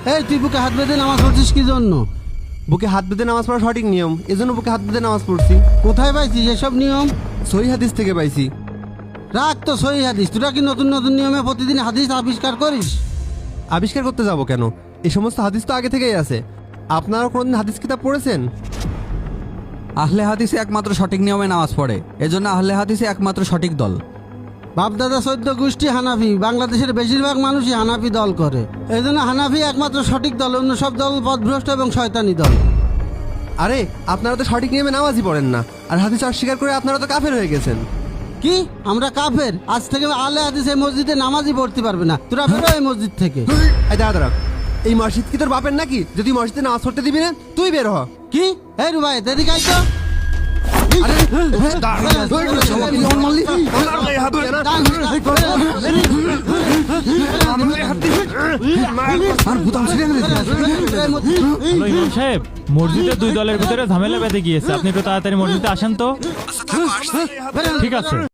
এই তুই বুকে হাত বেঁধে নামাজ পড়ছিস কি জন্য? বুকে হাত বেঁধে নামাজ পড়া সঠিক নিয়ম, এজন্য বুকে হাত বেঁধে নামাজ পড়ছি। কোথায় পাইছিস এসব নিয়ম? সহিহ হাদিস থেকে পাইছি। রাখ তো সহি হাদিস, তোরা কি নতুন নতুন নিয়মে প্রতিদিন হাদিস আবিষ্কার করিস? আবিষ্কার করতে যাব কেন? এই সমস্ত হাদিস তো আগে থেকেই আছে। আপনারা কোনদিন হাদিস কিতাব পড়েছেন? আহলে হাদিসে একমাত্র সঠিক নিয়মে নামাজ পড়ে, এজন্য আহলে হাদিসে একমাত্র সঠিক দল। বাপদাদা 14 গোষ্ঠী হানাফি, বাংলাদেশের বেশিরভাগ মানুষই হানাফি দল করে। এই জন্য হানাফি একমাত্র সঠিক দল, অন্য সব দল পথভ্রষ্ট এবং শয়তানি দল। আরে আপনারা তো সঠিক নিয়মে নামাজই পড়েন না, আর হাদিস অস্বীকার করে আপনারা তো কাফের হয়ে গেছেন। কি আমরা কাফের? আজ থেকে আহলে হাদিস এই মসজিদে নামাজই পড়তে পারবে না, তোরা বেরো এই মসজিদ থেকে। এই দাঁড়া দাঁড়া, এই মসজিদ কি তোর বাপের নাকি? যদি মসজিদে নামাজ পড়তে দিবি না তুই বের হ। কি এই রুবাই এদিকে আই তো। হ্যালো ইমাম সাহেব, মসজিদের দুই দলের ভিতরে ঝামেলা বেঁধে গিয়েছে, আপনি একটু তাড়াতাড়ি মসজিদে আসেন তো। ঠিক আছে।